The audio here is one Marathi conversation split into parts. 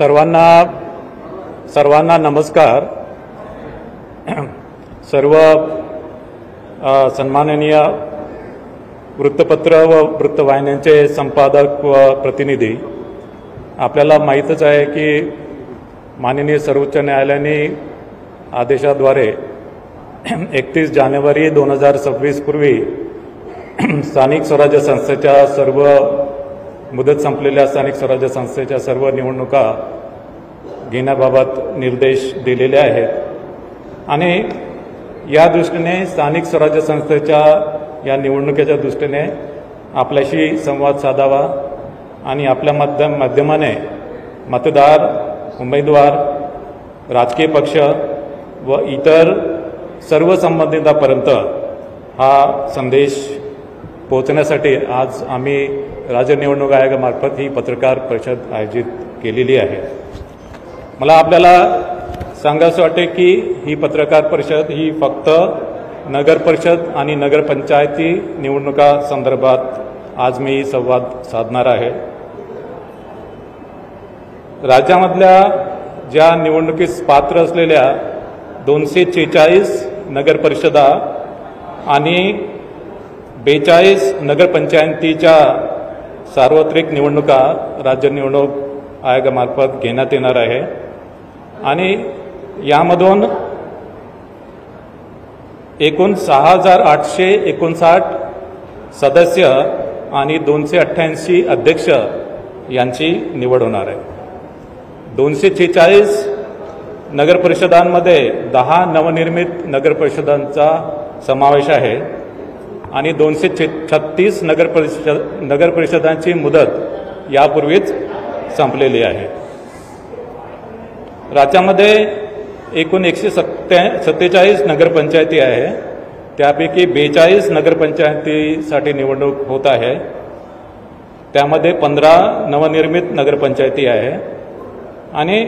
सर्वांना नमस्कार। सर्व सन्माननीय वृत्तपत्र व वृत्तवाहिन्यांचे संपादक व प्रतिनिधी, आपल्याला माहीतच आहे की माननीय सर्वोच्च न्यायालयाने आदेशाद्वारे 31 जानेवारी 2026 पूर्वी स्थानिक स्वराज्य संस्थेच्या सर्व मुदत संपलेल्या स्थानिक स्वराज्य संस्थेच्या सर्व निवडणुका घेण्याबाबत निर्देश दिलेले आहेत आणि या दृष्टीने स्थानिक स्वराज्य संस्थेच्या या निवडणुकीच्या दृष्टीने आपल्याशी संवाद साधावा आणि आपल्या माध्यमाने मतदार, उमेदवार, राजकीय पक्ष व इतर सर्व संबंधितांपर्यंत हा संदेश पोहोचण्यासाठी आज आम्ही राज्य निवडणूक आयोगामार्फत ही पत्रकार परिषद आयोजित केलेली आहे। मला आपल्याला सांगायचं वाटते की ही पत्रकार परिषद ही फक्त नगर परिषद आणि नगरपंचायती निवडणुका संदर्भात आज मी संवाद साधणार आहे। राज्यामधल्या ज्या निवडणुकीस पात्र असलेल्या 246 नगर परिषदा आणि 42 नगरपंचायतीच्या सार्वत्रिक निवडणुका राज्य निवडणूक आयोगामार्फत घेण्यात येणार आहे आणि यामधून एकूण 6,859 सदस्य आणि 288 अध्यक्ष यांची निवड होणार आहे। 246 नगरपरिषदांमध्ये 10 नवनिर्मित नगरपरिषदांचा समावेश आहे आणि 236 नगरपरिषदांची मुदत यापूर्वीच संपलेली आहे। राज्यामध्ये एकूण 147 नगरपंचायती आहे, त्यापैकी 42 नगरपंचायतीसाठी निवडणूक होत आहे। त्यामध्ये 15 नवनिर्मित नगरपंचायती आहे आणि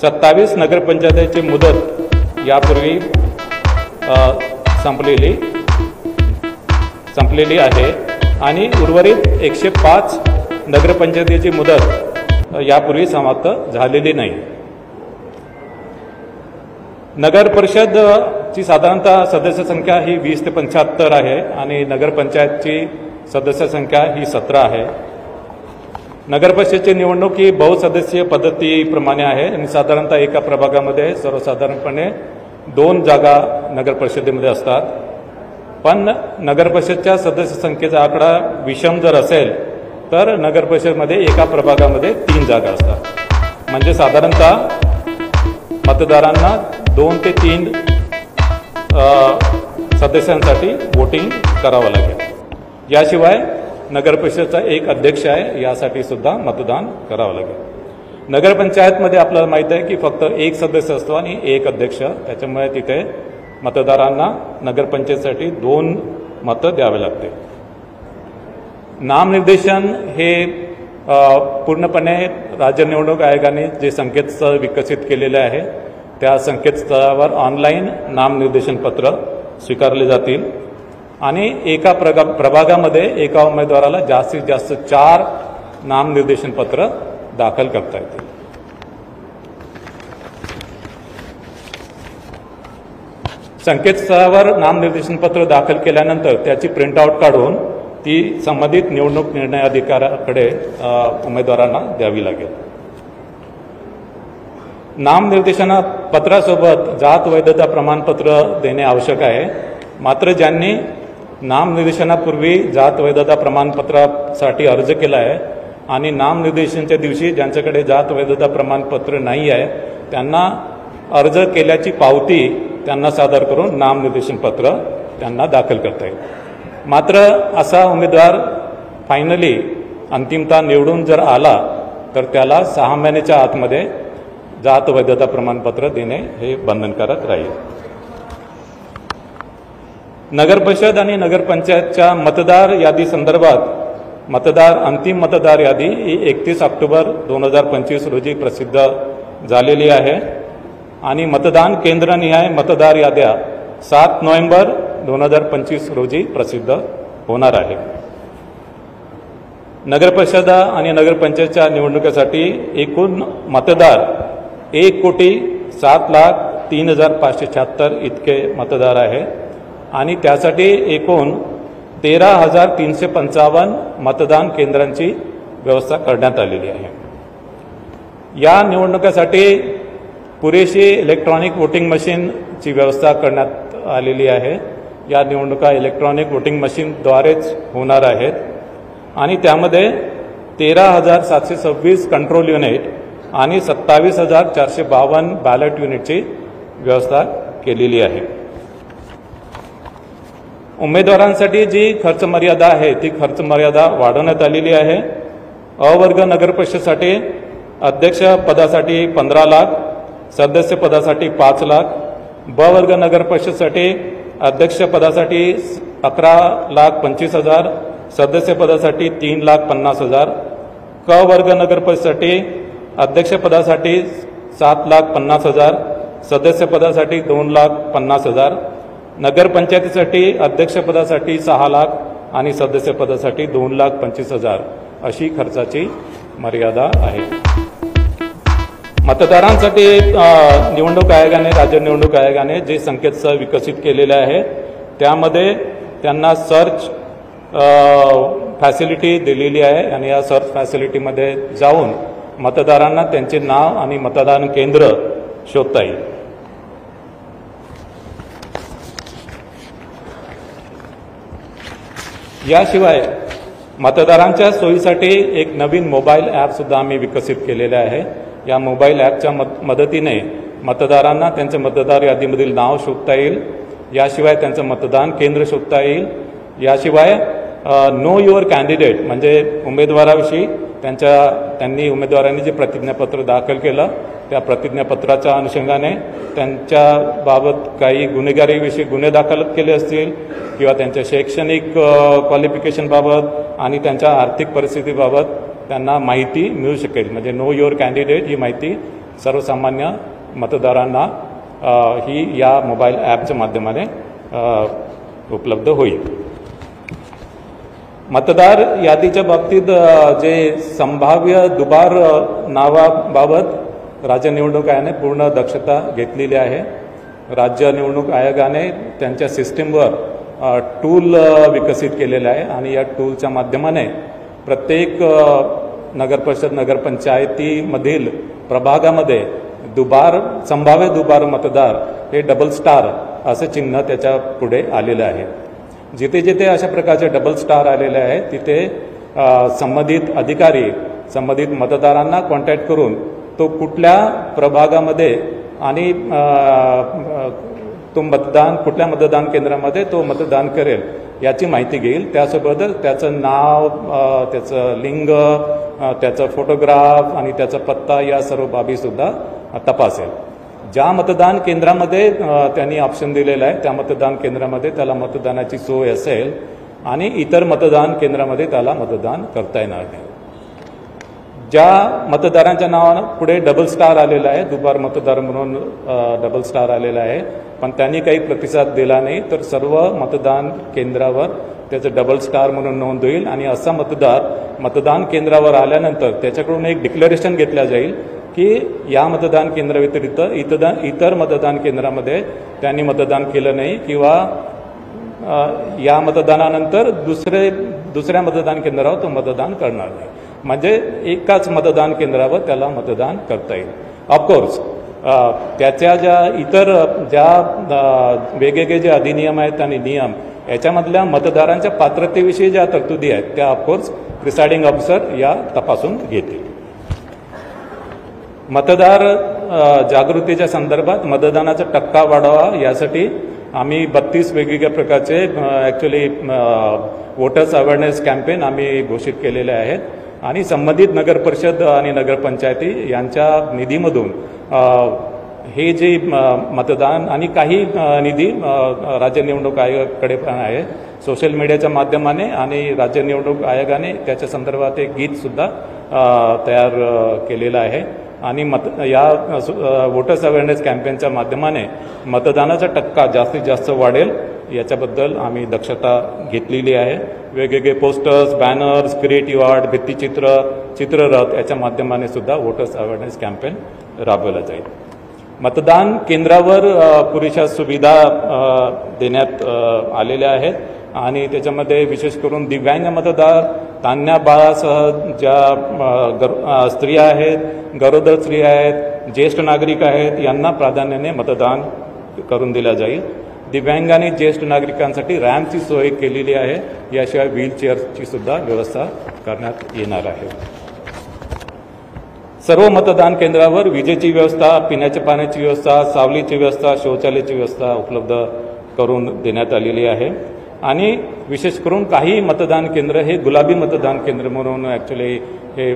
27 नगरपंचायतीची मुदत यापूर्वी संपलेली आहे आणि उर्वरित 105 नगरपंचायतीची मुदत यापूर्वी समाप्त झालेली नाही। नगर परिषदची साधारणतः सदस्य संख्या ही 20 ते 75 आहे आणि नगरपंचायतची सदस्य संख्या ही 17 आहे। नगर परिषदेची निवडणूक ही बहुसदस्यीय पद्धतीप्रमाणे आहे आणि साधारणतः एका प्रभागामध्ये सर्वसाधारणपणे 2 जागा नगर परिषदेमध्ये असतात, पण नगर परिषदच्या सदस्य संख्येचा आकडा विषम जर असेल तर नगर परिषदमध्ये एका प्रभागामध्ये 3 जागा असतात। म्हणजे साधारणतः मतदारांना 2 ते 3 सदस्यांसाठी वोटिंग करावं लागेल। याशिवाय नगर परिषदेचा एक अध्यक्ष आहे, यासाठी सुद्धा मतदान करावं लागेल। नगरपंचायतमध्ये आपल्याला माहीत आहे की फक्त एक सदस्य असतो आणि एक अध्यक्ष, त्याच्यामुळे तिथे मतदारांना नगरपंचायतीसाठी 2 मतं द्यावे लागते। नामनिर्देशन हे पूर्णपणे राज्य निवडणूक आयोगाने जे संकेतस्थळ विकसित केलेले आहे त्या संकेतस्थळावर ऑनलाईन नामनिर्देशन पत्र स्वीकारले जातील आणि एका प्रभागामध्ये एका उमेदवाराला जास्तीत जास्त 4 नामनिर्देशन पत्र दाखल करता येतील। संकेतस्थळावर नामनिर्देशन पत्र दाखल केल्यानंतर त्याची प्रिंटआउट काढून ती संबंधित निवडणूक निर्णय अधिकाऱ्याकडे उमेदवारांना द्यावी लागेल। नामनिर्देशन पत्रासोबत जात वैधता प्रमाणपत्र देणे आवश्यक आहे, मात्र ज्यांनी नामनिर्देशनापूर्वी जात वैधता प्रमाणपत्रासाठी अर्ज केला आहे आणि नामनिर्देशनाच्या दिवशी ज्यांच्याकडे जात वैधता प्रमाणपत्र नाही आहे त्यांना अर्ज केल्याची पावती त्यांना सादर करून नामनिर्देशन पत्र त्यांना दाखल करता येईल। मात्र असा उमेदवार फायनली अंतिमतः निवडून जर आला तर त्याला 6 महिन्याच्या आतमध्ये जात वैधता प्रमाणपत्र देणे हे बंधनकारक राहील। नगर परिषद आणि नगरपंचायतच्या मतदार यादी संदर्भात अंतिम मतदार यादी ही 31 ऑक्टोबर 2025 रोजी प्रसिद्ध झालेली आहे आणि मतदान केंद्रनिहाय मतदार याद्या 7 नोव्हेंबर 2025 रोजी प्रसिद्ध होणार आहे। नगरपरिषदा आणि नगरपंचायतच्या निवडणुकीसाठी एकूण मतदार 1,07,03,576 इतके मतदार आहे आणि त्यासाठी एकूण 13,355 मतदान केंद्रांची व्यवस्था करण्यात आलेली आहे। या निवडणुकीसाठी पुरेशी इलेक्ट्रॉनिक वोटिंग मशीनची व्यवस्था करण्यात आलेली आहे। या निवडणुका इलेक्ट्रॉनिक वोटिंग मशीनद्वारेच होणार आहेत आणि त्यामध्ये 13,726 कंट्रोल युनिट आणि 27,452 बॅलेट युनिटची व्यवस्था केलेली आहे। उमेदवारांसाठी जी खर्च मर्यादा आहे ती खर्च मर्यादा वाढवण्यात आलेली आहे। अ वर्ग नगरपरिषदेसाठी अध्यक्ष पदासाठी 15 लाख, सदस्य पदासाठी 5 लाख, ब वर्ग नगरपरिषदेसाठी अध्यक्ष पदासाठी 11,25,000, सदस्य पदासाठी 3,50,000, क वर्ग नगरपरिषदेसाठी अध्यक्ष पदासाठी 7,50,000, सदस्य पदासाठी 2,50,000, नगरपंचायतीसाठी अध्यक्ष पदासाठी 6 लाख आणि सदस्य पदासाठी 2,25,000 अशी खर्चाची मर्यादा आहे। मतदारांसाठी निवडणूक आयोगाने, राज्य निवडणूक आयोगाने जे संकेतस्थळ विकसित केलेले आहे त्यामध्ये त्यांना सर्च फॅसिलिटी दिलेली आहे आणि या सर्च फॅसिलिटीमध्ये जाऊन मतदारांना त्यांचे नाव आणि मतदान केंद्र शोधता येईल। याशिवाय मतदारांच्या सोयीसाठी एक नवीन मोबाईल ॲप सुद्धा आम्ही विकसित केलेले आहे। या मोबाईल ॲपच्या मदतीने मतदारांना त्यांच्या मतदार यादीमधील नाव शोधता येईल, याशिवाय त्यांचं मतदान केंद्र शोधता येईल, याशिवाय नो युअर कॅन्डिडेट म्हणजे उमेदवाराविषयी त्यांनी उमेदवारांनी जे प्रतिज्ञापत्र दाखल केलं त्या प्रतिज्ञापत्राच्या अनुषंगाने त्यांच्याबाबत काही गुन्हेगारीविषयी गुन्हे दाखल केले असतील किंवा त्यांच्या शैक्षणिक क्वालिफिकेशनबाबत आणि त्यांच्या आर्थिक परिस्थितीबाबत त्यांना माहिती मिळू शकेल। म्हणजे नो युअर कॅन्डिडेट ही माहिती सर्वसामान्य मतदारांना ही या मोबाईल ॲपच्या माध्यमाने उपलब्ध होईल। मतदार यादीच्या बाबतीत जे संभाव्य दुबार नावाबाबत राज्य निवडणूक आयोगाने पूर्ण दक्षता घेतलेली आहे। राज्य निवडणूक आयोगाने त्यांच्या सिस्टीमवर टूल विकसित केलेला आहे आणि या टूलच्या माध्यमाने प्रत्येक नगरपरिषद नगरपंचायतीमधील प्रभागामध्ये संभाव्य दुबार मतदार हे डबल स्टार असं चिन्ह त्याच्या पुढे आलेलं आहे। जिथे जिथे अशा प्रकारचे डबल स्टार आलेले आहेत तिथे संबंधित अधिकारी संबंधित मतदारांना कॉन्टॅक्ट करून तो कुठल्या प्रभागामध्ये आणि तो कुठल्या मतदान केंद्रामध्ये तो मतदान करेल याची माहिती घेईल। त्यासोबतच त्याचं नाव, त्याचं लिंग, त्याचा फोटोग्राफ आणि त्याचा पत्ता या सर्व बाबीसुद्धा तपासेल। ज्या मतदान केंद्रामध्ये त्यांनी ऑप्शन दिलेला आहे त्या मतदान केंद्रामध्ये त्याला मतदानाची सोय असेल आणि इतर मतदान केंद्रामध्ये त्याला मतदान करता येणार नाही। ज्या मतदारांच्या नावानं पुढे डबल स्टार आलेला आहे, दुबार मतदार म्हणून डबल स्टार आलेला आहे, पण त्यांनी काही प्रतिसाद दिला नाही तर सर्व मतदान केंद्रावर त्याचं डबल स्टार म्हणून नोंद होईल आणि असा मतदार मतदान केंद्रावर आल्यानंतर त्याच्याकडून एक डिक्लेरेशन घेतलं जाईल की या मतदान केंद्राव्यतिरिक्त इतर मतदान केंद्रामध्ये त्यांनी मतदान केलं नाही किंवा या मतदानानंतर दुसऱ्या मतदान केंद्रावर तो मतदान करणार नाही। म्हणजे एकाच मतदान केंद्रावर त्याला मतदान करता येईल। ऑफकोर्स त्याच्या ज्या वेगवेगळे जे अधिनियम आहेत आणि नियम याच्यामधल्या मतदारांच्या पात्रतेविषयी ज्या तरतुदी आहेत त्या ऑफकोर्स प्रिसाइडिंग ऑफिसर या तपासून घेतील। मतदार जागृतीच्या संदर्भात मतदानाचा टक्का वाढावा यासाठी आम्ही 32 वेगवेगळ्या प्रकारचे ॲक्च्युली वोटर्स अवेअरनेस कॅम्पेन आम्ही घोषित केलेले आहेत आणि संबंधित नगरपरिषद आणि नगरपंचायती यांच्या निधीमधून हे जे मतदान आणि काही निधी राज्य निवडणूक आयोगाकडे पण आहे, सोशल मीडियाच्या माध्यमाने आणि राज्य निवडणूक आयोगाने त्याच्या संदर्भात एक गीतसुद्धा तयार केलेलं आहे आणि या वोटर्स अवेअरनेस कॅम्पेनच्या माध्यमाने मतदानाचा टक्का जास्तीत जास्त वाढेल याच्याबद्दल आम्ही दक्षता घेतलेली आहे. वेगवेगळे पोस्टर्स, बॅनर्स, क्रिएटिव्ह आर्ट, भित्तिचित्र, चित्ररथ याच्या माध्यमाने सुद्धा वोटर्स अवेअरनेस कॅम्पेन राबवला जाईल. मतदान केंद्रावर पुरेशा सुविधा देण्यात आलेल्या आहेत आणि त्याच्यामध्ये विशेष करून दिव्यांग मतदार, तान्ह्या बाळासह ज्या स्त्रिया आहेत, गरोदर स्त्रिया आहेत, ज्येष्ठ नागरिक आहेत यांना प्राधान्याने मतदान करून दिलं जाईल. दिव्यांग आणि ज्येष्ठ नागरिकांसाठी रॅम्पची सोय केलेली आहे. याशिवाय व्हीलचेअरची सुद्धा व्यवस्था करण्यात येणार आहे. सर्व मतदान केंद्रावर विजेची व्यवस्था, पिण्याच्या पाण्याची व्यवस्था, सावलीची व्यवस्था, शौचालयाची व्यवस्था उपलब्ध करून देण्यात आलेली आहे. आणि विशेष करून काही मतदान केंद्र हे गुलाबी मतदान केंद्र म्हणून ॲक्च्युली हे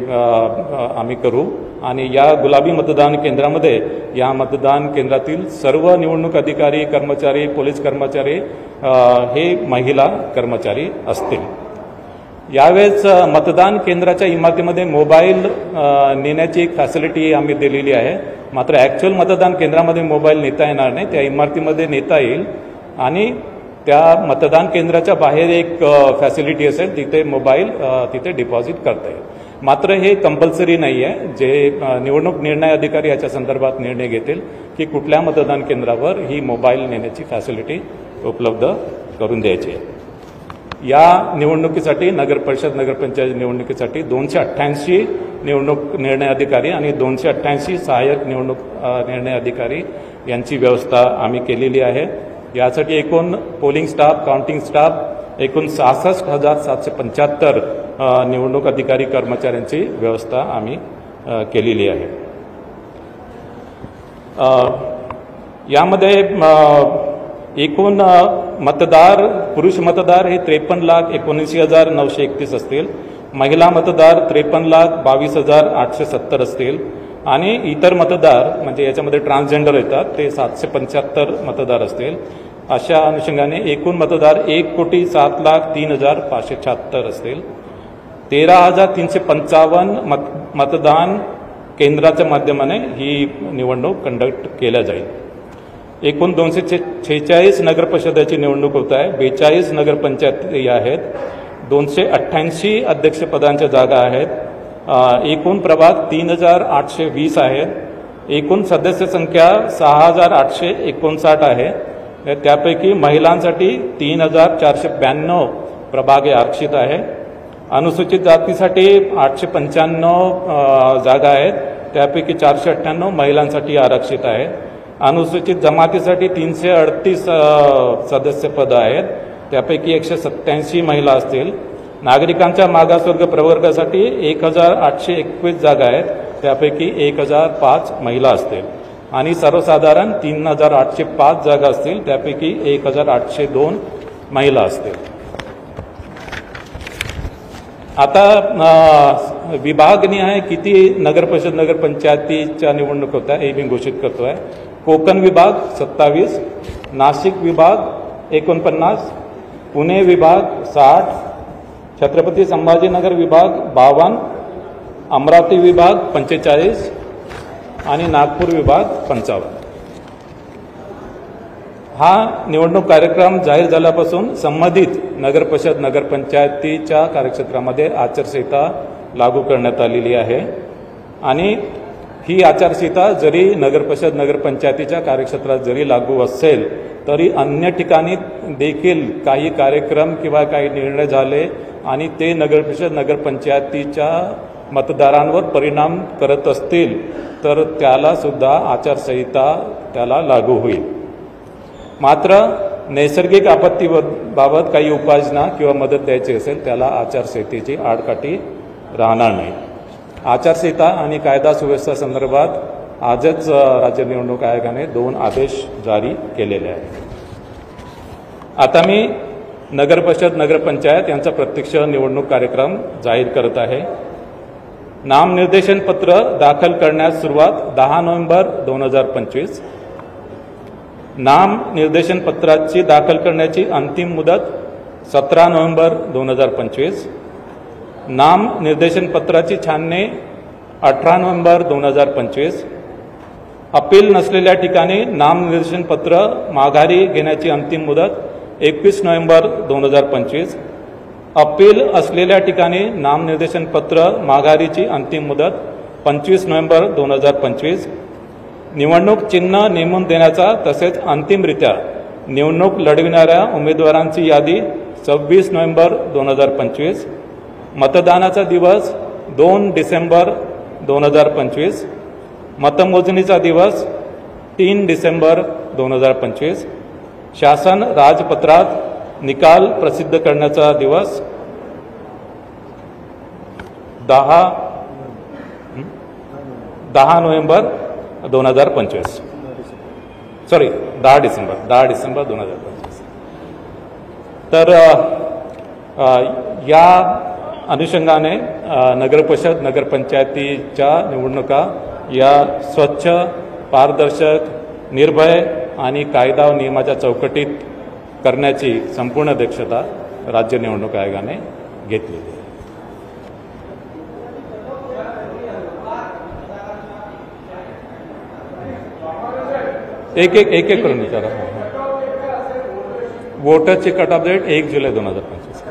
आम्ही करू आणि या गुलाबी मतदान केंद्रामध्ये या मतदान केंद्रातील सर्व निवडणूक अधिकारी, कर्मचारी, पोलीस कर्मचारी हे महिला कर्मचारी असतील. यावेळेस मतदान केंद्राच्या इमारतीमध्ये मोबाईल नेण्याची एक फॅसिलिटी आम्ही दिलेली आहे. मात्र ॲक्च्युअल मतदान केंद्रामध्ये मोबाईल नेता येणार नाही, त्या इमारतीमध्ये नेता येईल आणि त्या मतदान केंद्राच्या बाहेर एक फॅसिलिटी असेल, तिथे मोबाईल तिथे डिपॉझिट करता येईल. मात्र हे कंपल्सरी नाही आहे. जे निवडणूक निर्णय अधिकारी याच्या संदर्भात निर्णय घेतील की कुठल्या मतदान केंद्रावर ही मोबाईल नेण्याची फॅसिलिटी उपलब्ध करून द्यायची आहे. या निवडणुकीसाठी नगरपरिषद नगरपंचायत निवडणुकीसाठी 288 निवडणूक निर्णय अधिकारी आणि 288 सहाय्यक निवडणूक निर्णय अधिकारी यांची व्यवस्था आम्ही केलेली आहे. यासाठी एकूण पोलिंग स्टाफ, काउंटिंग स्टाफ एकूण 66,775 निवडणूक अधिकारी कर्मचाऱ्यांची व्यवस्था आम्ही केलेली आहे. यामध्ये एकूण मतदार, पुरुष मतदार हे 53,79,931 असतील, महिला मतदार 53,22,870 असतील आणि इतर मतदार म्हणजे याच्यामध्ये ट्रान्सजेंडर येतात ते 775 मतदार असतील. अशा अनुषंगाने एकूण मतदार 1,07,03,576 असतील. 13,355 मतदान केंद्राच्या माध्यमाने ही निवडणूक कंडक्ट केल्या जाईल. एकूण 246 नगरपरिषदेची निवडणूक होत आहे. 42 नगरपंचायती आहेत. 288 अध्यक्षपदांच्या जागा आहेत. एकूण प्रभाग 3,820 आहेत. एकूण सदस्य संख्या 6,859 आहे. त्यापैकी महिलांसाठी 3,492 प्रभाग आरक्षित आहे. अनुसूचित जातीसाठी 895 जागा आहेत. त्यापैकी 498 महिलांसाठी आरक्षित आहे. अनुसूचित जमातीसाठी 338 सदस्य पद आहेत. त्यापैकी 187 महिला असतील. नागरिकांच्या मागासवर्ग प्रवर्गासाठी 1,821 जागा आहेत. त्यापैकी 1,005 महिला असतील आणि सर्वसाधारण 3,805 जागा असतील. त्यापैकी 1,802 महिला असतील. आता विभागनिहाय किती नगरपरिषद नगरपंचायतीच्या निवडणूक होत आहे हे मी घोषित करतोय. कोकण विभाग 27, नाशिक विभाग 49, पुणे विभाग 60, छत्रपती संभाजीनगर विभाग 52, अमरावती विभाग 45 आणि नागपूर विभाग 55. हा निवडणूक कार्यक्रम जाहीर झाल्यापासून संबंधित नगरपरिषद नगरपंचायतीच्या कार्यक्षेत्रामध्ये आचारसंहिता लागू करण्यात आलेली आहे आणि ही आचारसंहिता जरी नगरपरिषद नगरपंचायतीच्या कार्यक्षेत्रात जरी लागू असेल तरी अन्य ठिकाणी देखील काही कार्यक्रम किंवा काही निर्णय झाले आणि ते नगरपरिषद नगरपंचायतीच्या मतदारांवर परिणाम करत असतील तर त्याला सुद्धा आचारसंहिता त्याला लागू होईल. मात्र नैसर्गिक आपत्तीबाबत काही उपाययोजना किंवा मदत द्यायची असेल त्याला आचारसंहितेची आडकाठी राहणार नाही. आचारसंहिता आणि कायदा सुव्यवस्था संदर्भात आजच राज्य निवडणूक आयोगाने 2 आदेश जारी केलेले आहेत. आता मी नगरपरिषद नगरपंचायत यांचा प्रत्यक्ष निवडणूक कार्यक्रम जाहीर करत आहे. नामनिर्देशन पत्र दाखल करण्यास सुरुवात 10 नोव्हेंबर 2025. नाम निर्देशन पत्राची दाखल करण्याची अंतिम मुदत 17 नोव्हेंबर 2025. नाम निर्देशन पत्राची छाननी 18 नोव्हेंबर 2025. अपील नसलेल्या ठिकाणी नाम निर्देशन पत्र माघारी घेण्याची अंतिम मुदत 21 नोव्हेंबर 2025. अपील असलेल्या ठिकाणी नामनिर्देशन पत्र माघारीची अंतिम मुदत 25 नोव्हेंबर 2025. निवडणूक चिन्ह नेमून देण्याचा तसेच अंतिमरित्या निवडणूक लढविणाऱ्या उमेदवारांची यादी 26 नोव्हेंबर 2025. मतदानाचा दिवस 2 डिसेंबर 2025. मतमोजणीचा दिवस 3 डिसेंबर 2025. शासन राजपत्रात निकाल प्रसिद्ध करण्याचा दिवस 10 नोव्हेंबर 2025. सॉरी 10 डिसेंबर 2025. तर या अनुषंगाने नगरपरिषद नगरपंचायतीच्या निवडणुका या स्वच्छ, पारदर्शक, निर्भय आणि कायदा व नियमाच्या चौकटीत करण्याची संपूर्ण दक्षता राज्य निवडणूक आयोगाने घेतलेली आहे. एक करून विचारा. वोटरची कट ऑफ डेट 1 जुलै 2025.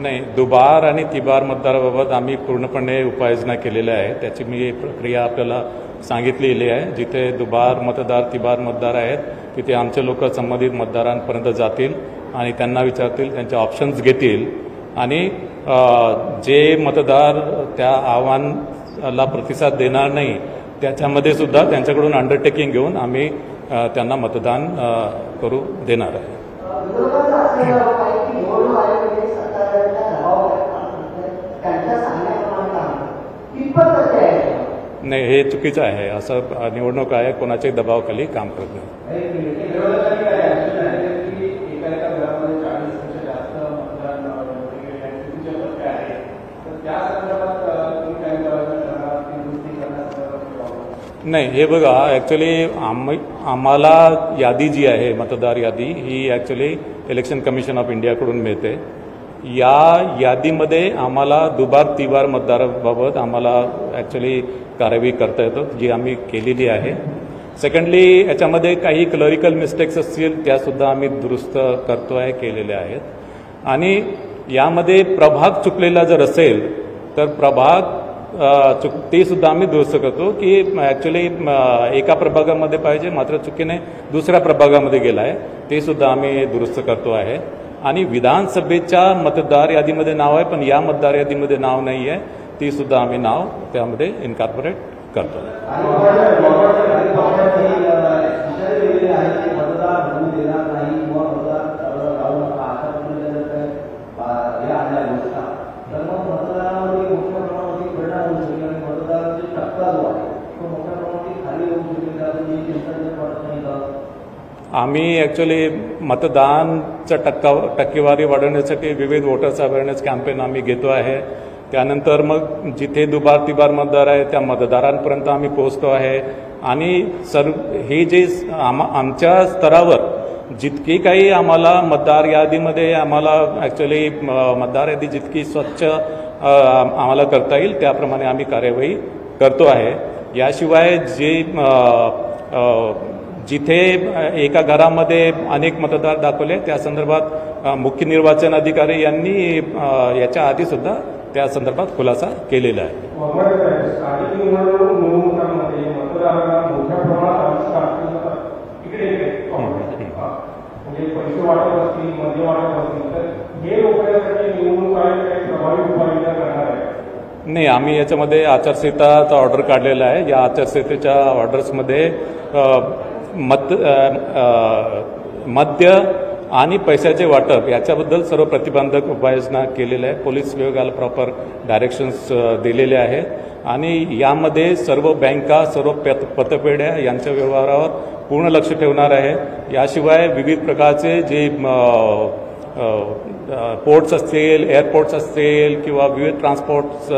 नाही, दुबार आणि तिबार मतदाराबाबत आम्ही पूर्णपणे उपाययोजना केलेल्या आहे. त्याची मी प्रक्रिया आपल्याला सांगितलेली आहे. जिथे दुबार मतदार, तिबार मतदार आहेत तिथे आमचे लोक संबंधित मतदारांपर्यंत जातील आणि त्यांना विचारतील, त्यांचे ऑप्शन्स घेतील आणि जे मतदार त्या आव्हानाला प्रतिसाद देणार नाही त्याच्यामध्ये सुद्धा त्यांच्याकडून अंडरटेकिंग घेऊन आम्ही त्यांना मतदान करू देणार आहे. नाही, हे चुकीचं आहे. असं निवडणूक आयोग कोणाच्याही दबावाखाली काम करत नाही. नाही, हे बघा, ॲक्च्युली आम्हाला यादी जी आहे मतदार यादी ही ॲक्च्युली इलेक्शन कमिशन ऑफ इंडियाकडून मिळते. या यादीमध्ये आम्हाला दुबार तिबार मतदाराबाबत आम्हाला ॲक्च्युली कार्यवाही करता येतो, जी आम्ही केलेली आहे. सेकंडली, याच्यामध्ये काही क्लरिकल मिस्टेक्स असतील त्यासुद्धा आम्ही दुरुस्त करतोय, केलेल्या आहेत. आणि यामध्ये प्रभाग चुकलेला जर असेल तर प्रभाग ते सुद्धा आम्ही दुरुस्त करतो की ॲक्च्युली एका प्रभागामध्ये पाहिजे मात्र चुकीने दुसऱ्या प्रभागामध्ये गेला आहे, ते सुद्धा आम्ही दुरुस्त करतो आहे. आणि विधानसभेच्या मतदार यादीमध्ये नाव आहे पण या मतदार यादीमध्ये नाव नाही आहे, ती सुद्धा आम्ही नाव त्यामध्ये इन्कॉर्पोरेट करतो. आम्ही ॲक्च्युली मतदानचा टक्केवारी वाढवण्यासाठी विविध वोटर्स अवेअरनेस कॅम्पेन आम्ही घेतो आहे. त्यानंतर मग जिथे दुबार तिबार मतदार आहे त्या मतदारांपर्यंत आम्ही पोहोचतो आहे. आणि हे जे आमच्या स्तरावर जितकी काही आम्हाला मतदार यादीमध्ये आम्हाला ॲक्च्युली मतदार यादी जितकी स्वच्छ आम्हाला करता येईल त्याप्रमाणे आम्ही कार्यवाही करतो आहे. याशिवाय जिथे एका घरामध्ये अनेक मतदार दाखवले त्या संदर्भात मुख्य निर्वाचन अधिकारी यांनी याच्या आधी सुद्धा त्या संदर्भात खुलासा केलेला आहे. नाही, आम्ही याच्यामध्ये आचारसंहिताचा ऑर्डर काढलेला आहे. या आचारसंहितेच्या ऑर्डर्समध्ये मद्य आणि पैशाचे वाटप याच्याबद्दल सर्व प्रतिबंधक उपाययोजना केलेल्या आहे. पोलीस विभागाला प्रॉपर डायरेक्शन्स दिलेले आहेत आणि यामध्ये सर्व बँका, सर्व पतपेढ्या यांच्या व्यवहारावर पूर्ण लक्ष ठेवणार आहे. याशिवाय विविध प्रकारचे जे पोर्ट्स असतील, एअरपोर्ट्स असतील किंवा विविध ट्रान्सपोर्ट्स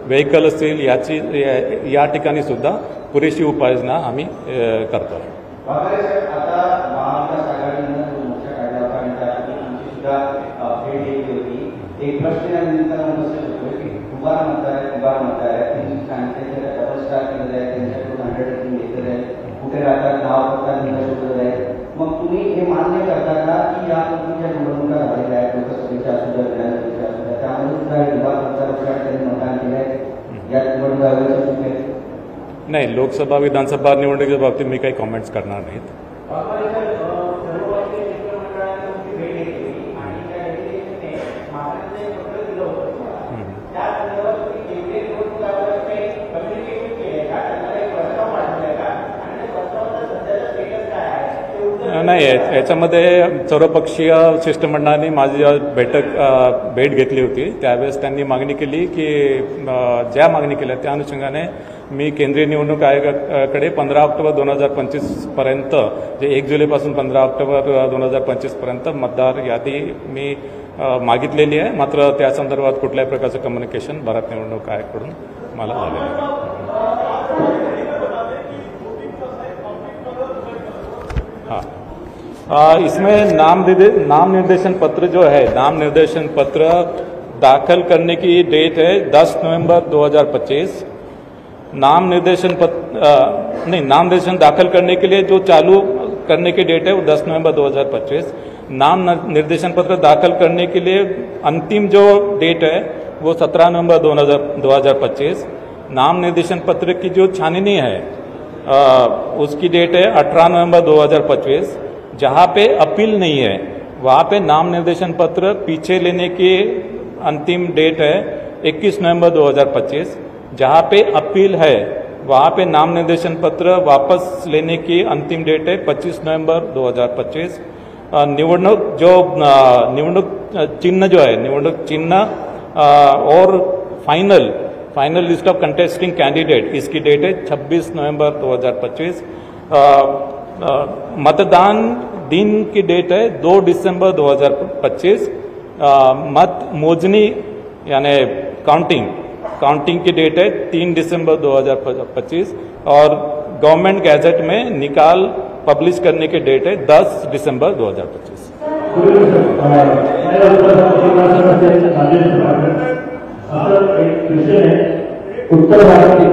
व्हेकल असतील या ठिकाणी सुद्धा पुरेशी उपाययोजना आम्ही करतो. आता महाविकास आघाडीनं मोर्चा काढला होता आणि त्यासाठी आमची सुद्धा भेट घेतली होती. एक प्रश्न या निमित्तानं उपस्थित होतो की कुबार म्हणताय त्यांनी सांगितलं डबल स्टार केलेलं आहे, त्यांच्याकडून 100% घेतलेलं आहे, कुठे राहतात नाव पत्ता शोधलेलं आहे. मग तुम्ही हे मान्य करता का की या पद्धतीच्या निवडणुका झालेल्या आहेत, लोकसभेच्या असू द्या विधानसभेच्या असू द्या, त्यामध्ये सुद्धा विभाग त्यांनी मतदान केलं आहे, या निवडणुका नाही, लोकसभा विधानसभा निवडणुकीच्या बाबतीत मी काही कॉमेंट्स करणार नाहीत. नाही, याच्यामध्ये सर्वपक्षीय शिष्टमंडळाने माझी भेट घेतली होती. त्यावेळेस त्यांनी मागणी केली की ज्या मागणी केल्या त्या अनुषंगाने मी केंद्रीय निवडणूक आयोगाकडे 15 ऑक्टोबर 2025 पर्यंत, जे 1 जुलैपासून 15 ऑक्टोबर 2025 पर्यंत मतदार यादी मी मागितलेली आहे. मात्र त्या संदर्भात कुठल्याही प्रकारचं कम्युनिकेशन भारत निवडणूक आयोगाकडून मला झालेलं आहे. इसमें नाम निर्देशन पत्र जो है, नाम निर्देशन पत्र दाखिल करने की डेट है 10 नवंबर 2025. नाम निर्देशन दाखिल करने के लिए जो चालू करने की डेट है वो 10 नवंबर 2025. नाम निर्देशन पत्र दाखिल करने के लिए अंतिम जो डेट है वो 17 नवंबर 2025. नाम निर्देशन पत्र की जो छाननी है उसकी डेट है 18 नवंबर 2025. जहाँ पे अपील नहीं है वहाँ पे नाम निर्देशन पत्र पीछे लेने की अंतिम डेट है 21 नवंबर 2025. जहाँ पे अपील है वहाँ पे नाम निर्देशन पत्र वापस लेने की अंतिम डेट है 25 नवंबर 2025. निवडणूक चिन्ह जो है, निवडणूक चिन्ह और final list of contesting candidate, इसकी डेट है 26 नवंबर 2025. मतदान दिन की डेट है 2 दिसंबर 2025. मत मोजनी यानी काउंटिंग की डेट है 3 दिसंबर 2025 और गवर्नमेंट गैजेट में निकाल पब्लिश करने की डेट है 10 दिसंबर 2025. उत्तर भारत के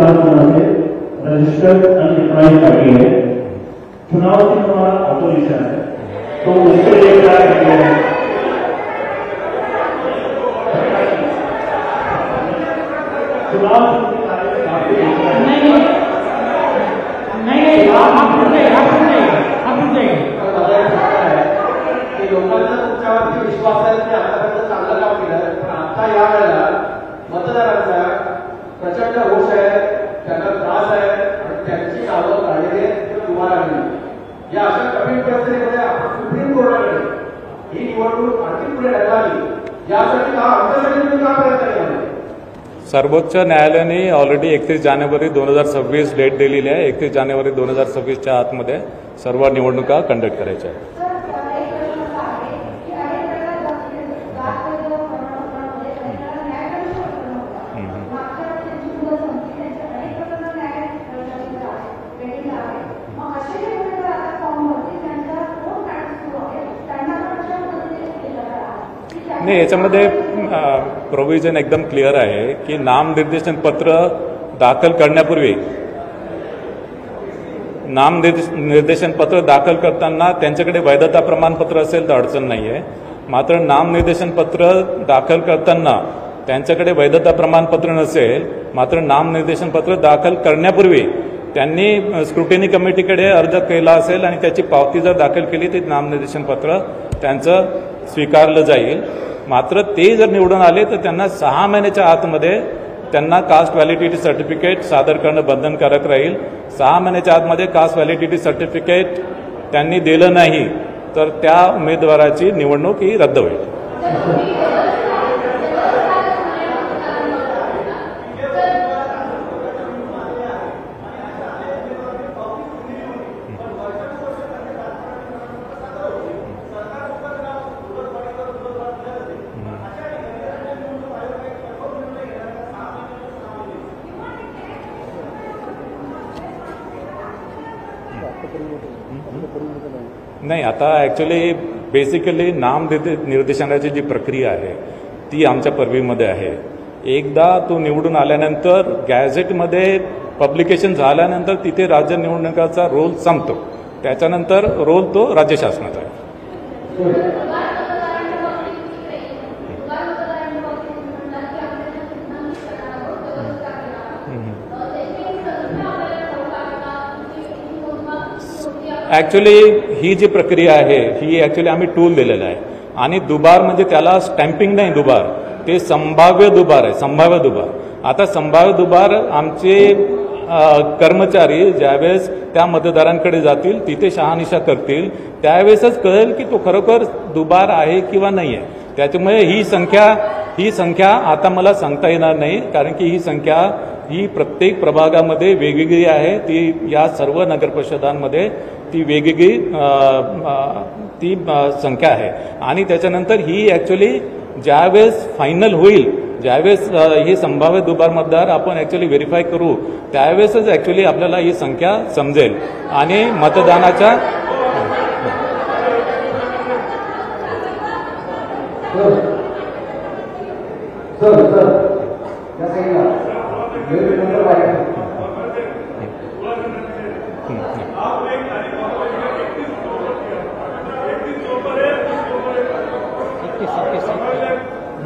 रजिस्टर्ड अनडिफाइंड पार्टी है, चुनाव से हमारा ऑपोजिशन है, तो उसके लिए क्या करते हैं? चुनाव लोकांना तुमच्यावरती विश्वास आहे की आतापर्यंत चांगलं काम केलं, पण आता या वेळेला मतदारांचा प्रचंड रोष आहे, त्यांना त्रास आहे आणि त्यांची नावं काढलेली तुम्हाला लागली. या अशा कठीण परिस्थितीमध्ये आपण सुप्रीम कोर्टाकडे ही निवडणूक आणखी पुढे ढकलावी यासाठी आमच्यासाठी तुम्ही काय प्रयत्न केला? सर्वोच्च न्यायालयाने ऑलरेडी 31 जानेवारी 2026 डेट दिलेली आहे. 31 जानेवारी 2026च्या आतमध्ये सर्व निवडणुका कंडक्ट करायच्या आहेत. नाही, याच्यामध्ये प्रोव्हिजन एकदम क्लिअर आहे की नाम निर्देशन पत्र दाखल करण्यापूर्वी नाम निर्देशन पत्र दाखल करताना त्यांच्याकडे वैधता प्रमाणपत्र असेल तर अडचण नाही आहे. मात्र नाम निर्देशन पत्र दाखल करताना त्यांच्याकडे वैधता प्रमाणपत्र नसेल, मात्र नाम निर्देशन पत्र दाखल करण्यापूर्वी त्यांनी स्क्रुटिनी कमिटीकडे अर्ज केला असेल आणि त्याची पावती जर दाखल केली तर नामनिर्देशन पत्र त्यांचं स्वीकारलं जाईल. मात्र ते जर निवडून आले तर त्यांना 6 महिन्याच्या आतमध्ये त्यांना कास्ट व्हॅलिडिटी सर्टिफिकेट सादर करणं बंधनकारक राहील. 6 महिन्याच्या आतमध्ये कास्ट व्हॅलिडिटी सर्टिफिकेट त्यांनी दिलं नाही तर त्या उमेदवाराची निवडणूक ही रद्द होईल. नाही, आता ॲक्च्युली बेसिकली निर्देशनाची जी प्रक्रिया आहे ती आमच्या पर्वीमध्ये आहे. एकदा तो निवडून आल्यानंतर गॅझेटमध्ये पब्लिकेशन झाल्यानंतर तिथे राज्य निवडणुकाचा रोल संपतो. त्याच्यानंतर रोल तो राज्य शासनाचा आहे. ॲक्च्युली ही जी प्रक्रिया आहे ही ॲक्च्युली आम्ही टूल दिलेला आहे आणि दुबार म्हणजे त्याला स्टॅम्पिंग नाही, दुबार ते संभाव्य दुबार आहे, संभाव्य दुबार. आता संभाव्य दुबार आमचे कर्मचारी ज्यावेळेस त्या मतदारांकडे जातील तिथे शहानिशा करतील त्यावेळेसच कळेल की तो खरोखर दुबार आहे किंवा नाही आहे. त्याच्यामुळे ही संख्या आता मला सांगता येणार नाही, कारण की ही संख्या ही प्रत्येक प्रभागामध्ये वेगवेगळी आहे. ती या सर्व नगरपरिषदांमध्ये ती वेगवेगळी ती संख्या आहे आणि त्याच्यानंतर ही ॲक्च्युली ज्यावेळेस फायनल होईल, ज्यावेळेस हे संभाव्य दुबार मतदार आपण ॲक्च्युली व्हेरीफाय करू त्यावेळेसच ॲक्च्युली आपल्याला ही संख्या समजेल आणि मतदानाच्या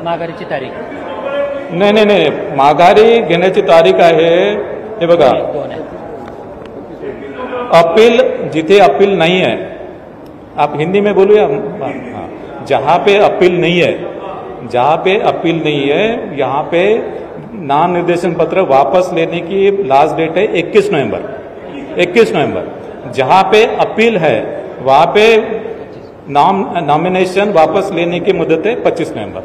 माघारीची तारीख नाही, माघारी घेण्याची तारीख आहे हे बघा. अपील जिथे अपील नहीं है, आप हिंदी में बोलूया, जहाँ पे अपील नहीं है, जहाँ पे अपील नहीं है यहाँ पे नाम निर्देशन पत्र वापस लेने की लास्ट डेट है 21 नवंबर. जहाँ पे अपील है वहाँ पे नॉमिनेशन वापस लेने की मुदत है 25 नवंबर.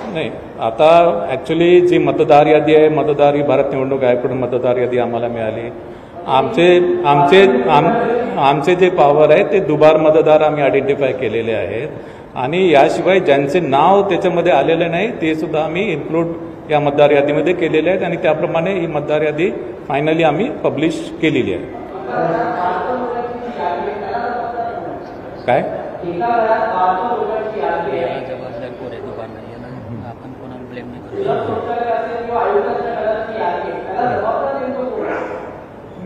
नाही, आता ॲक्च्युली जी मतदार यादी आहे, मतदार ही भारत निवडणूक आयोगाकडून मतदार यादी आम्हाला मिळाली. आमचे जे पॉवर आहे ते दुबार मतदार आम्ही आयडेंटिफाय केलेले आहेत आणि याशिवाय ज्यांचे नाव त्याच्यामध्ये आलेले नाही ते सुद्धा आम्ही इन्क्लूड या मतदार यादीमध्ये केलेले आहेत आणि त्याप्रमाणे ही मतदार यादी फायनली आम्ही पब्लिश केलेली आहे. काय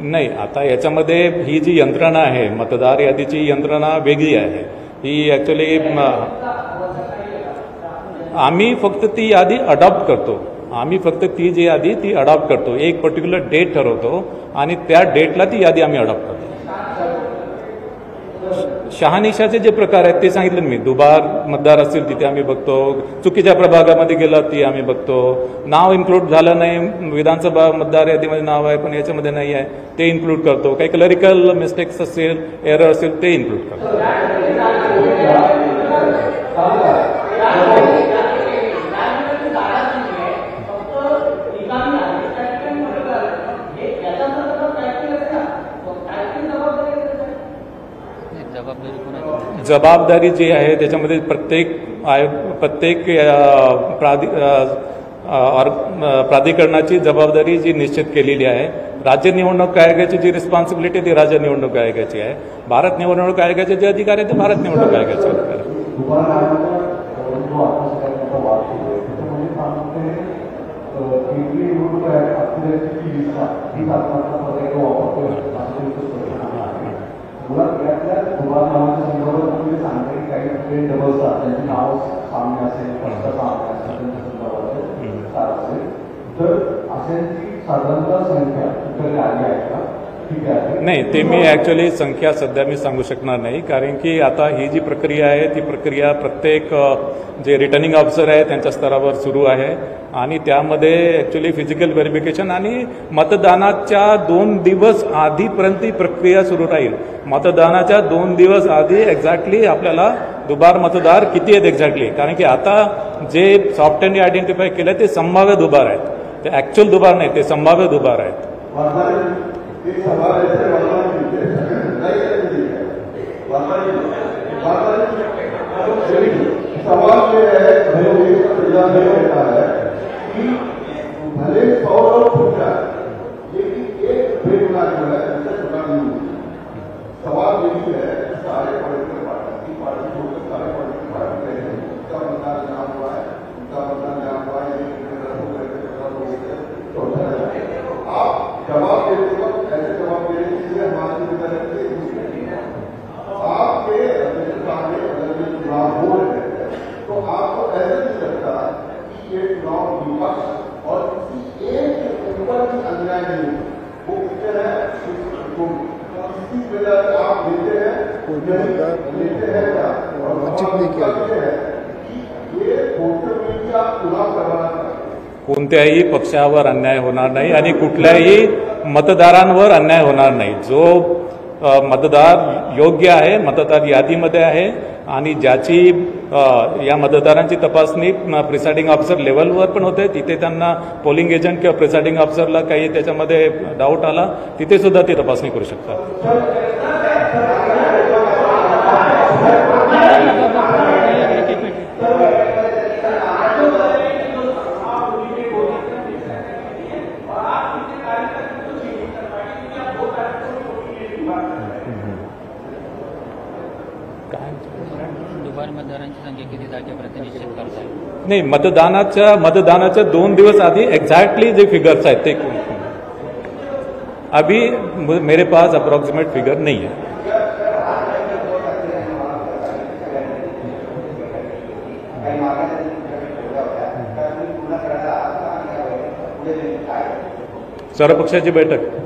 नाही, आता याच्यामध्ये ही जी यंत्रणा आहे मतदार यादीची यंत्रणा वेगळी आहे. ही ॲक्च्युली आम्ही फक्त ती यादी अडॉप्ट करतो. आम्ही फक्त ती जी यादी ती अडॉप्ट करतो. एक पर्टिक्युलर डेट ठरवतो आणि त्या डेटला ती यादी आम्ही अडॉप्ट करतो. शहानिशाचे जे प्रकार आहेत ते सांगितलं मी. दुबार मतदार असतील तिथे आम्ही बघतो, चुकीच्या प्रभागामध्ये गेला ती आम्ही बघतो, नाव इन्क्लूड झालं नाही, विधानसभा मतदार यादीमध्ये नाव आहे पण याच्यामध्ये नाही आहे ते इन्क्लूड करतो, काही क्लरिकल मिस्टेक्स असेल, एरर असेल ते इन्क्लूड करतो. जबाबदारी जी आहे त्याच्यामध्ये प्रत्येक प्राधिकरणाची जबाबदारी जी निश्चित केलेली आहे. राज्य निवडणूक आयोगाची जी रिस्पॉन्सिबिलिटी ती राज्य निवडणूक आयोगाची आहे. भारत निवडणूक आयोगाचे जे अधिकार आहे ते भारत निवडणूक आयोगाचे अधिकार आहे. तर अशांची साधारणतः संख्या इकडे आली आहे का नाही, ते मी ॲक्च्युली संख्या सध्या मी सांगू शकणार नाही, कारण की आता ही जी प्रक्रिया आहे ती प्रक्रिया प्रत्येक जे रिटर्निंग ऑफिसर आहे त्यांच्या स्तरावर सुरू आहे आणि त्यामध्ये ॲक्च्युली फिजिकल व्हेरिफिकेशन आणि मतदानाच्या 2 दिवस आधीपर्यंत ही प्रक्रिया सुरू राहील. मतदानाच्या 2 दिवस आधी एक्झॅक्टली आपल्याला दुबार मतदार किती आहेत एक्झॅक्टली, कारण की आता जे सॉफ्टवेअरने आयडेंटिफाय केलं ते संभाव्य दुबार आहेत, ते ॲक्च्युअल दुबार नाही, ते संभाव्य दुबार आहेत. सवाल ये है कि भले 100 लोग छूट जाए लेकिन एक बेगुनाह जो है उससे छुटा नहीं होगा. सवाल यही है सारे पॉलिटिकल पार्टी छोड़कर सारे पॉलिटिकल पार्टी हैं, उनका मतदान जहाँ हुआ है आप जवाब देते वक्त ऐसे जवाब देने के लिए हमारी जिम्मेदारी आपके सामने अगर ये चुनाव हो रहे हैं तो आपको ऐसा नहीं लगता कि ये चुनाव विपक्ष और किसी एक के ऊपर भी अन्याय नहीं है, वो कितने हैं किसी वजह से आप लेते हैं क्या और ये वोटर मीडिया चुनाव करवाना कोणत्याही पक्षावर अन्याय होणार नाही आणि कुठल्याही मतदारांवर अन्याय होणार नाही. जो मतदार योग्य आहे, मतदार यादीमध्ये आहे आणि ज्याची या मतदारांची तपासणी प्रिसाइडिंग ऑफिसर लेवलवर पण होते, तिथे त्यांना पोलिंग एजंट किंवा प्रिसाइडिंग ऑफिसरला काही त्याच्यामध्ये डाऊट आला तिथे सुद्धा ती तपासणी करू शकतात. दुबार मतदारांची संख्या किती तारखेपर्यंत निश्चित करता येईल? नाही, मतदानाच्या 2 दिवस आधी एक्झॅक्टली जे फिगर्स आहेत ते अभी मेरे पास अप्रॉक्सिमेट फिगर नहीं है.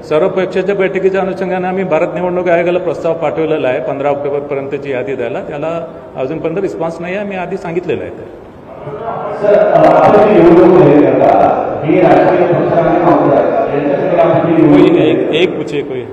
सर्व पक्षाच्या बैठकीच्या अनुषंगाने आम्ही भारत निवडणूक आयोगाला प्रस्ताव पाठवलेला आहे 15 ऑक्टोबरपर्यंतची यादी द्यायला. त्याला अजूनपर्यंत रिस्पॉन्स नाही आहे, मी आधी सांगितलेलं आहे ते. एक पूछे कोई.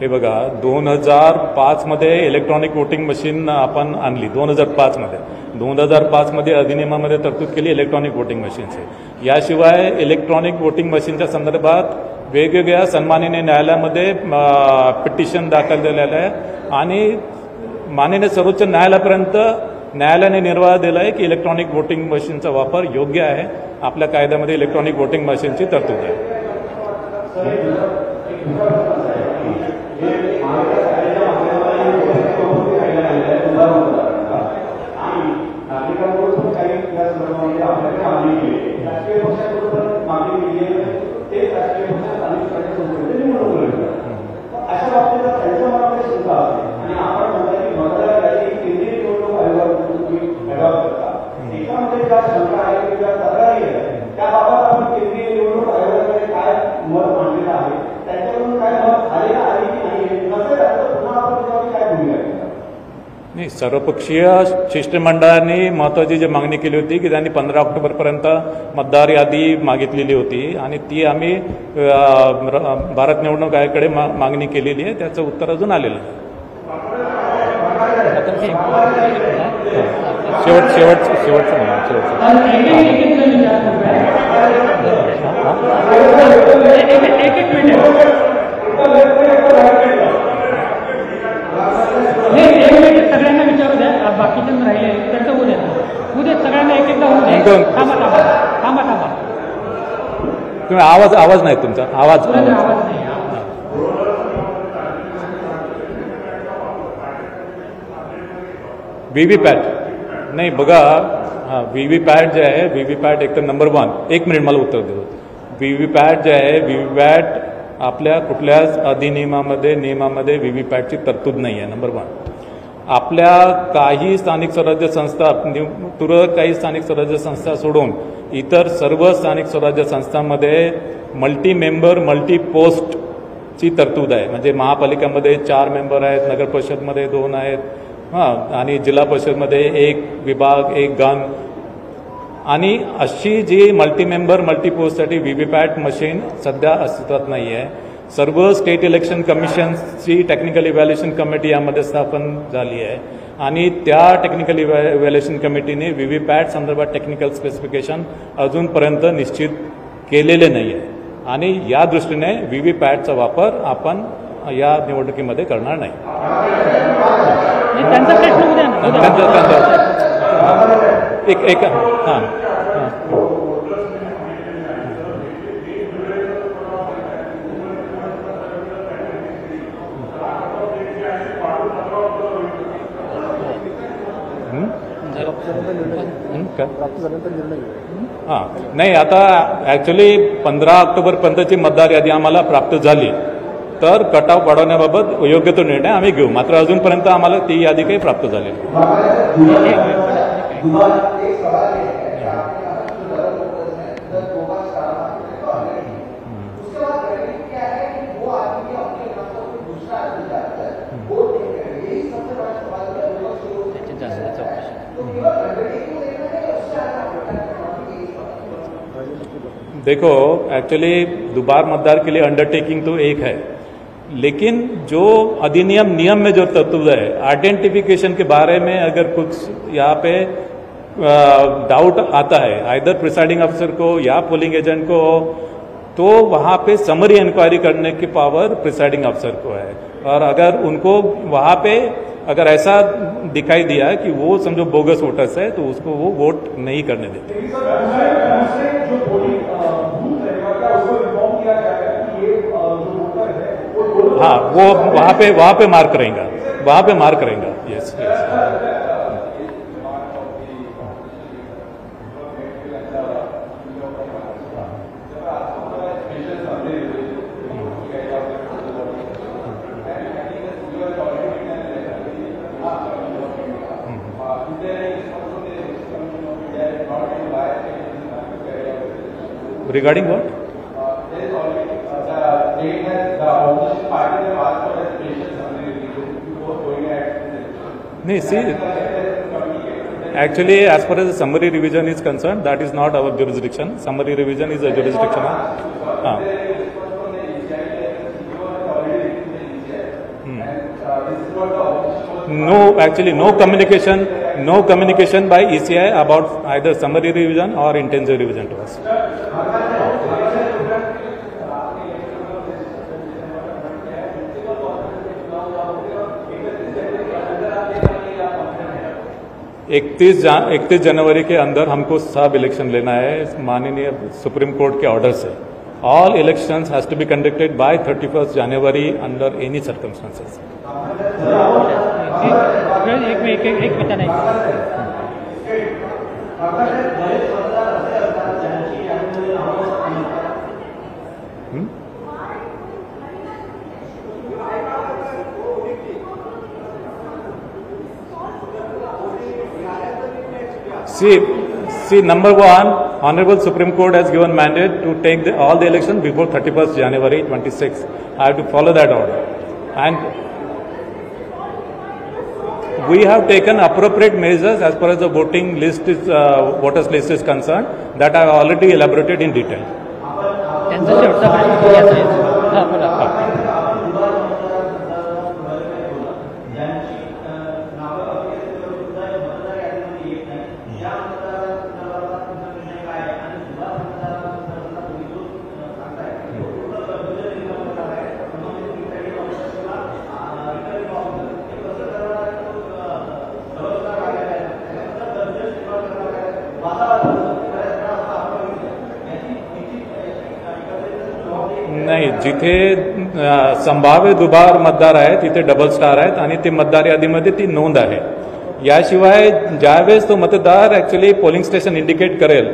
हे बघा, 2005 मध्ये इलेक्ट्रॉनिक वोटिंग मशीन आपण आणली. 2005 मध्ये अधिनियमामध्ये तरतूद केली इलेक्ट्रॉनिक वोटिंग मशीनचे. याशिवाय इलेक्ट्रॉनिक वोटिंग मशीनच्या संदर्भात वेगवेगळ्या सन्माननीय न्यायालयामध्ये पिटिशन दाखल झालेलं आहे आणि माननीय सर्वोच्च न्यायालयापर्यंत न्यायालयाने निर्वाह दिला आहे की इलेक्ट्रॉनिक वोटिंग मशीनचा वापर योग्य आहे. आपल्या कायद्यामध्ये इलेक्ट्रॉनिक वोटिंग मशीनची तरतूद आहे. नाही, सर्वपक्षीय शिष्टमंडळाने महत्वाची जी मागणी केली होती की त्यांनी 15 ऑक्टोबरपर्यंत मतदार यादी मागितलेली होती आणि ती आम्ही भारत निवडणूक आयोगाकडे मागणी केलेली आहे. त्याचं उत्तर अजून आलेलं आहे. शेवटचं सगळ्यांना विचारू द्या, बाकीचे राहिले त्यांचं उद्या सगळ्यांना एक एकदा होऊ द्या. थांबा. तुम्ही आवाज नाही तुमचा आवाज नाही. व्हीव्हीपॅट नाही बघा, हां, व्हीव्हीपॅट जे आहे, व्हीव्हीपॅट एक तर नंबर 1, 1 मिनिट मला उत्तर देतो. व्हीव्हीपॅट जे आहे, व्हीव्हीपॅट आपल्या कुठल्याच अधिनियमामध्ये नियमामध्ये व्हीव्हीपॅटची तरतूद नाही आहे. नंबर 1. आपल्या काही स्थानिक स्वराज्य संस्था, काही स्थानिक स्वराज्य संस्था सोडून इतर सर्व स्थानिक स्वराज्य संस्थांमध्ये मल्टी मेंबर मल्टी पोस्टची तरतूद आहे. म्हणजे महापालिकामध्ये 4 मेंबर आहेत, नगर परिषदमध्ये 2 आहेत, हां, आणि जिल्हा परिषदमध्ये 1 विभाग 1 गण. आणि अशी जी मल्टी मेंबर मल्टी पोस्टसाठी व्हीव्हीपॅट मशीन सध्या अस्तित्वात नाही आहे. सर्व स्टेट इलेक्शन कमिशन्सची टेक्निकल इव्हॅल्युएशन कमिटी यामध्ये स्थापन झाली आहे आणि त्या टेक्निकल इव्हॅल्युएशन कमिटीने व्हीव्हीपॅट संदर्भात टेक्निकल स्पेसिफिकेशन अजूनपर्यंत निश्चित केलेले नाही आहे आणि या दृष्टीने व्हीव्हीपॅटचा वापर आपण या निवडणुकीमध्ये करणार नाही. त्यांचा प्रश्न उद्या ना. एक हां हां नाही, आता ॲक्च्युली 15 ऑक्टोबरपर्यंतची मतदार यादी आम्हाला प्राप्त झाली तर कट ऑफ वाढवण्याबाबत योग्य तो निर्णय आम्ही घेऊ. मात्र अजूनपर्यंत आम्हाला ती यादी काही प्राप्त झाली. देखो, एक्चुअली दोबार मतदार के लिए अंडरटेकिंग तो एक है, लेकिन जो अधिनियम नियम में जो तरतूद है, आइडेंटिफिकेशन के बारे में अगर कुछ यहाँ पे डाउट आता है आइदर प्रिसाइडिंग अफसर को या पोलिंग एजेंट को, तो वहाँ पे समरी इंक्वायरी करने की पावर प्रिसाइडिंग अफसर को है. और अगर उनको वहाँ पे अगर ऐसा दिखाई दिया कि वो समझो बोगस वोटर्स है तो उसको वो वोट नहीं करने देते. हाँ, वो वहाँ पे मार्क करेगा, वहाँ पे मार्क करेगा. Yes. Regarding what? No, see, actually, as far as the summary revision is concerned, that is not our jurisdiction. Summary revision is a jurisdiction of. No, actually, no communication by ECI about either summary revision or intensive revision to us. इकतीस जनवरी के अंदर हमको सब इलेक्शन लेना है माननीय supreme court K order say. All elections has to be conducted by 31st January under any circumstances. एक मिनिट नाही. See, number one, Honorable Supreme Court has given mandate to take all the elections before 31st January 26. I have to follow that order. And we have taken appropriate measures as far as the voting list is, voters list is concerned, that I have already elaborated in detail. नाही, जिथे संभाव्य दुबार मतदार आहेत तिथे डबल स्टार आहेत आणि ते मतदार यादीमध्ये ती नोंद आहे. याशिवाय ज्यावेळेस तो मतदार ऍक्च्युली पोलिंग स्टेशन इंडिकेट करेल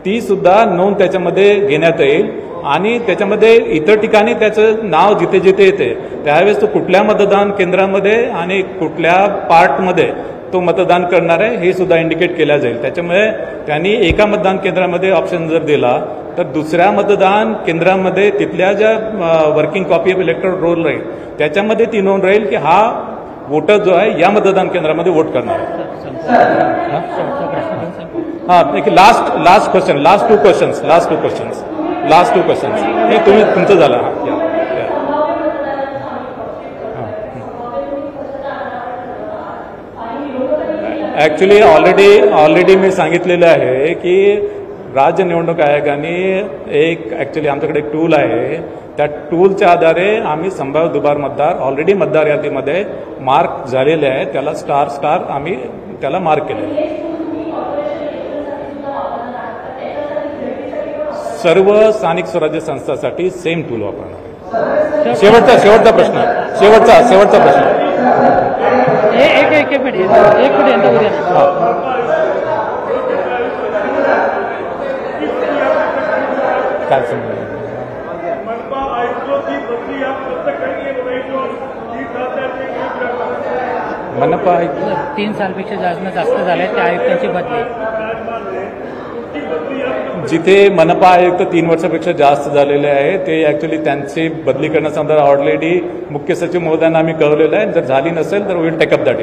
ती सुद्धा नोंद त्याच्यामध्ये घेण्यात येईल आणि त्याच्यामध्ये इतर ठिकाणी त्याचं नाव जिथे जिथे येते त्यावेळेस तो कुठल्या मतदान केंद्रामध्ये आणि कुठल्या पार्टमध्ये तो मतदान करणार आहे हे सुद्धा इंडिकेट केल्या जाईल. त्याच्यामुळे त्यांनी एका मतदान केंद्रामध्ये ऑप्शन जर दिला तर दुसऱ्या मतदान केंद्रामध्ये तिथल्या ज्या working copy of electoral roll राहील त्याच्यामध्ये ती नोंद राहील की हा वोटर जो आहे या मतदान केंद्रामध्ये वोट करणार आहे. हां, last question, last two questions हे तुम्ही तुमचं झालं. ऍक्च्युली ऑलरेडी मी सांगितलेलं आहे की राज्य निवडणूक आयोगाने ऍक्च्युली आमच्याकडे एक टूल आहे. त्या टूलच्या आधारे आम्ही संभाव्य दुबार मतदार ऑलरेडी मतदार यादीमध्ये मार्क झालेले आहे त्याला स्टार आम्ही त्याला मार्क केले. सर्व स्थानिक स्वराज्य संस्थांसाठी सेम टूल वापरणार. शेवटचा प्रश्न. एक मिनिट यांना उद्या काय समजा मनपा 3 सालपेक्षा जास्त झाले त्या आयुक्तांची बदली. जिथे मनपा आयुक्त 3 वर्षापेक्षा जास्त झालेले आहे ते ऍक्च्युली त्यांची बदली करण्यासंदर्भात ऑलरेडी मुख्य सचिव महोदयांना आम्ही कळवलेलं आहे. जर झाली नसेल तर विल टेक अप दॅट.